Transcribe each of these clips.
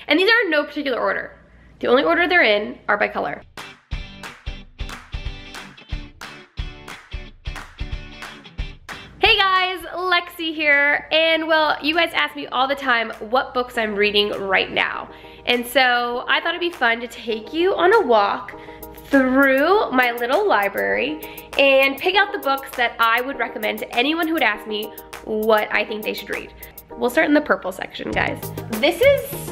And these are in no particular order. The only order they're in are by color. Hey guys, Lexi here, and well, you guys ask me all the time what books I'm reading right now. And so I thought it'd be fun to take you on a walk through my little library and pick out the books that I would recommend to anyone who would ask me what I think they should read. We'll start in the purple section, guys. This is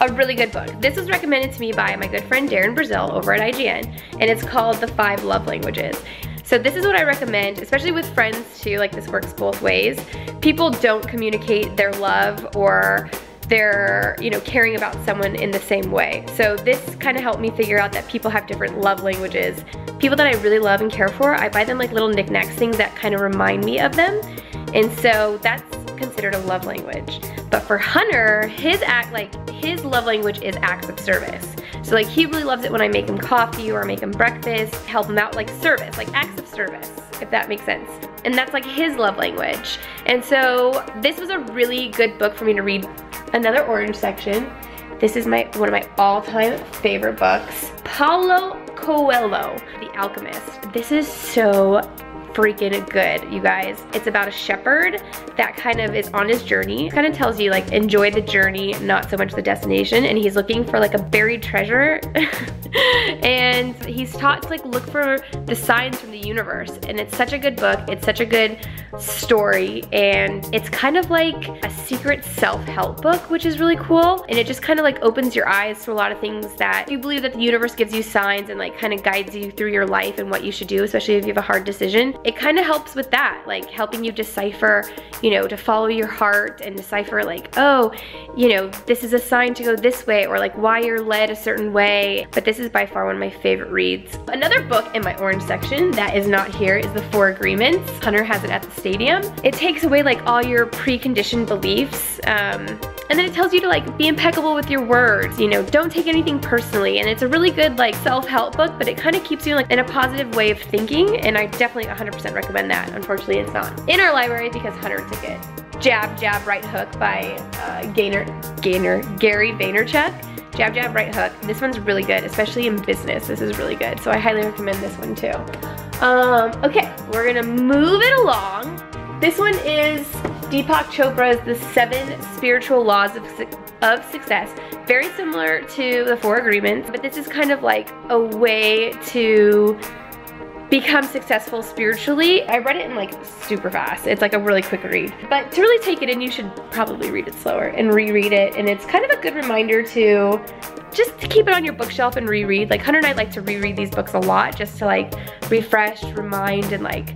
a really good book. This was recommended to me by my good friend Darren Brazil over at IGN, and it's called The 5 Love Languages. So this is what I recommend, especially with friends too, like this works both ways. People don't communicate their love or their, caring about someone in the same way. So this kind of helped me figure out that people have different love languages. People that I really love and care for, I buy them like little knickknacks, things that kind of remind me of them. And so that's considered a love language. But for Hunter, his love language is acts of service. So like he really loves it when I make him coffee or make him breakfast, help him out, like service, like acts of service, if that makes sense. And that's like his love language. And so this was a really good book for me to read. Another orange section. This is one of my all-time favorite books. Paulo Coelho, The Alchemist. This is so freaking good, you guys. It's about a shepherd that kind of is on his journey. Kind of tells you like enjoy the journey, not so much the destination, and he's looking for like a buried treasure. And he's taught to like look for the signs from the universe, and it's such a good book. It's such a good story, and it's kind of like a secret self-help book, which is really cool. And it just kind of like opens your eyes to a lot of things that you believe that the universe gives you signs and like kind of guides you through your life and what you should do, especially if you have a hard decision. It kind of helps with that, like helping you decipher, to follow your heart and decipher like, oh, this is a sign to go this way, or like why you're led a certain way. But this is by far one of my favorite reads. Another book in my orange section that is not here is The 4 Agreements. Hunter has it at the stadium. It takes away like all your preconditioned beliefs, and then it tells you to like be impeccable with your words, don't take anything personally. And it's a really good like self-help book, but it kind of keeps you like in a positive way of thinking, and I definitely 100% recommend that. Unfortunately, it's not in our library because Hunter took it. Jab, Jab, Right Hook by Gary Vaynerchuk. Jab, Jab, Right Hook. This one's really good, especially in business. This is really good, so I highly recommend this one too. Okay, we're gonna move it along. This one is Deepak Chopra's The 7 Spiritual Laws of Success. Very similar to The 4 Agreements, but this is kind of like a way to become successful spiritually. I read it in like super fast. It's like a really quick read. But to really take it in, you should probably read it slower and reread it. And it's kind of a good reminder to just to keep it on your bookshelf and reread. Like Hunter and I like to reread these books a lot just to like refresh, remind, and like,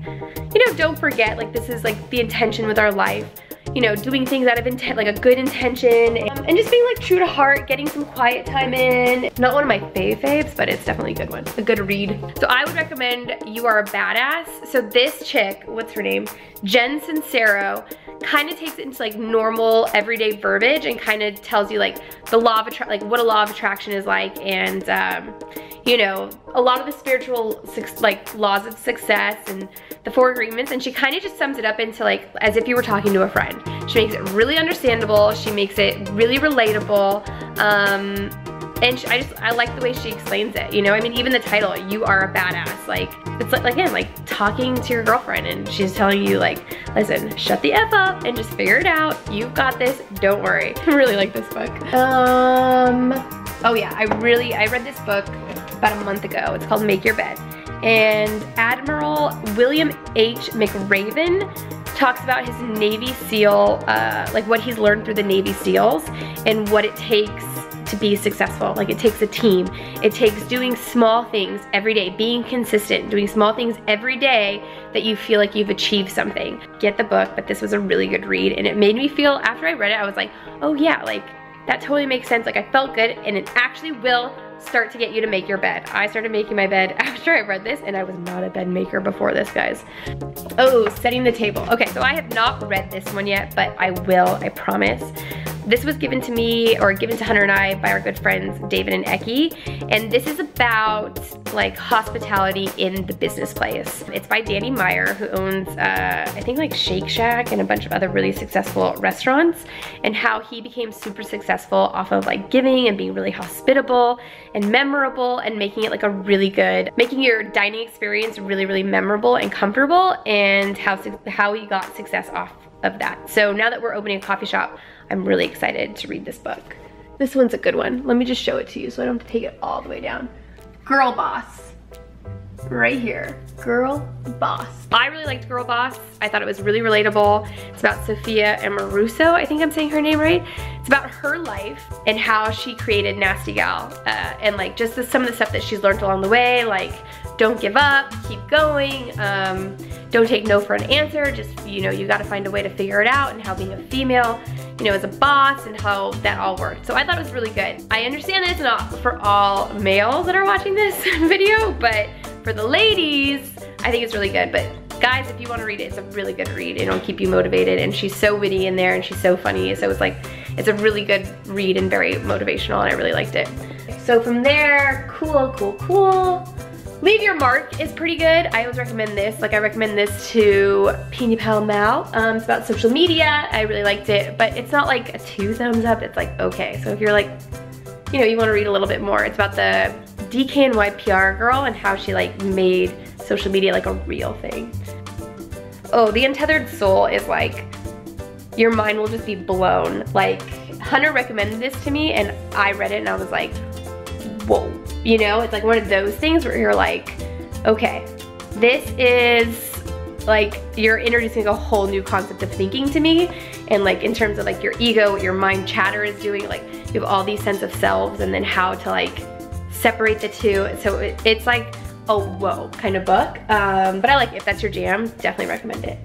don't forget, like this is like the intention with our life. Doing things out of intent, like a good intention, and just being like true to heart, getting some quiet time in. Not one of my faves, but it's definitely a good one, a good read. So I would recommend You Are a Badass. So this chick, what's her name? Jen Sincero, kind of takes it into like normal everyday verbiage and kind of tells you like the law of what a law of attraction is like, and a lot of the spiritual like laws of success and the 4 agreements, and she kind of just sums it up into like as if you were talking to a friend. She makes it really understandable. She makes it really relatable. And I like the way she explains it, I mean, even the title, You Are a Badass, like, it's like, again, like talking to your girlfriend, and she's telling you like, listen, shut the F up and just figure it out. You've got this, don't worry. I really like this book. Oh yeah, I read this book about a month ago. It's called Make Your Bed. And Admiral William H. McRaven talks about his Navy SEAL, like what he's learned through the Navy SEALs and what it takes to be successful. Like it takes a team. It takes doing small things every day, being consistent, doing small things every day that you feel like you've achieved something. Get the book, but this was a really good read, and it made me feel, after I read it, I was like, oh yeah, like that totally makes sense. Like I felt good, and it actually will start to get you to make your bed. I started making my bed after I read this, and I was not a bed maker before this, guys. Oh, Setting the Table. Okay, so I have not read this one yet, but I will, I promise. This was given to me, or given to Hunter and I, by our good friends David and Eki, and this is about like hospitality in the business place. It's by Danny Meyer, who owns I think like Shake Shack and a bunch of other really successful restaurants, and how he became super successful off of like giving and being really hospitable and memorable and making it like a really good, making your dining experience really, really memorable and comfortable, and how he got success off of that. So now that we're opening a coffee shop, I'm really excited to read this book. This one's a good one. Let me just show it to you so I don't have to take it all the way down. Girl Boss. Right here. Girl Boss. I really liked Girl Boss. I thought it was really relatable. It's about Sophia Amoruso. I think I'm saying her name right. It's about her life and how she created Nasty Gal, and like just some of the stuff that she's learned along the way, like don't give up, keep going, don't take no for an answer, just, you know, you gotta find a way to figure it out, and how being a female, you know, as a boss, and how that all worked. So I thought it was really good. I understand that it's not for all males that are watching this video, but for the ladies, I think it's really good. But guys, if you want to read it, it's a really good read. It'll keep you motivated, and she's so witty in there, and she's so funny. So it's like, it's a really good read and very motivational, and I really liked it. So from there, cool. Leave Your Mark is pretty good. I always recommend this. Like, I recommend this to Pina Pal Mal. It's about social media. I really liked it, but it's not like a 2 thumbs up. It's like, okay. So if you're like, you know, you want to read a little bit more, it's about the DKNY PR girl and how she like made social media like a real thing. Oh, The Untethered Soul is like, your mind will just be blown. Like, Hunter recommended this to me and I read it and I was like, whoa. You know, it's like one of those things where you're like, okay, this is like, you're introducing a whole new concept of thinking to me. And like in terms of like your ego, what your mind chatter is doing, like you have all these sense of selves and then how to like separate the two. So it's like a whoa kind of book. But I like it. If that's your jam, definitely recommend it.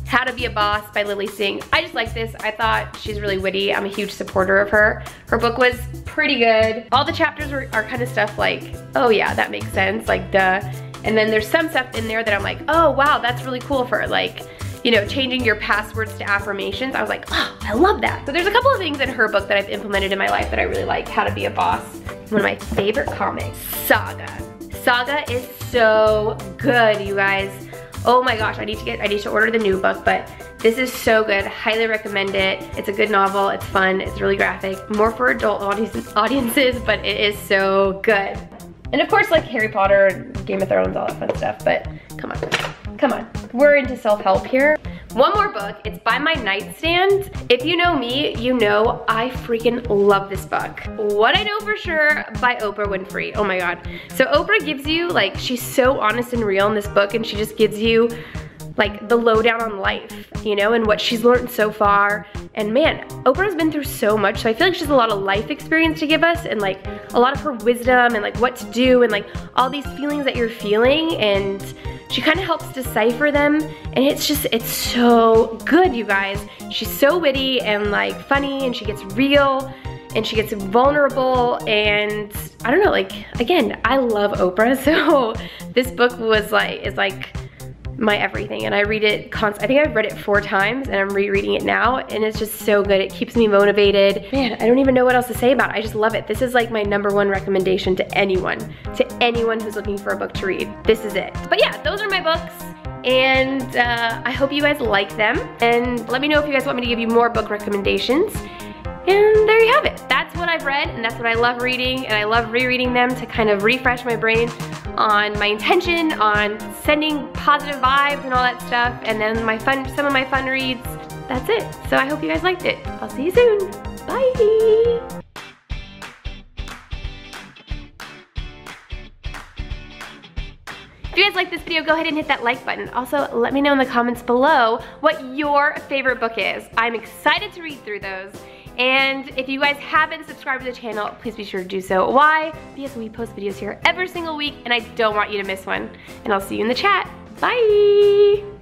How to Be a Boss by Lily Singh. I just like this. I thought she's really witty. I'm a huge supporter of her. Her book was pretty good. All the chapters are kind of stuff like, oh yeah, that makes sense, like duh. And then there's some stuff in there that I'm like, oh wow, that's really cool for like, you know, changing your passwords to affirmations. I was like, oh, I love that. So there's a couple of things in her book that I've implemented in my life that I really like. How to Be a Boss. One of my favorite comics, Saga. Saga is so good, you guys. Oh my gosh, I need to order the new book, but this is so good. Highly recommend it. It's a good novel, it's fun, it's really graphic. More for adult audiences, but it is so good. And of course, like Harry Potter, Game of Thrones, all that fun stuff, but come on. We're into self-help here. One more book, it's by my nightstand. If you know me, you know I freaking love this book. What I Know for Sure by Oprah Winfrey. Oh my God. So Oprah gives you, like, she's so honest and real in this book, and she just gives you like the lowdown on life, you know, and what she's learned so far. And man, Oprah's been through so much, so I feel like she has a lot of life experience to give us, and like a lot of her wisdom and like what to do and like all these feelings that you're feeling, and she kind of helps decipher them, and it's so good, you guys. She's so witty and like funny, and she gets real and she gets vulnerable, and I don't know, like, again, I love Oprah, so this book is like my everything, and I read it I think I've read it 4 times, and I'm rereading it now, and it's just so good. It keeps me motivated. Man, I don't even know what else to say about it. I just love it. This is like my #1 recommendation to anyone who's looking for a book to read. This is it. But yeah, those are my books, and I hope you guys like them, and let me know if you guys want me to give you more book recommendations. And there you have it. That's what I've read, and that's what I love reading, and I love rereading them to kind of refresh my brain on my intention, on sending positive vibes and all that stuff, and then some of my fun reads. That's it. So I hope you guys liked it. I'll see you soon. Bye. If you guys like this video, go ahead and hit that like button. Also, let me know in the comments below what your favorite book is. I'm excited to read through those. And if you guys haven't subscribed to the channel, please be sure to do so. Why? Because we post videos here every single week, and I don't want you to miss one. And I'll see you in the chat. Bye!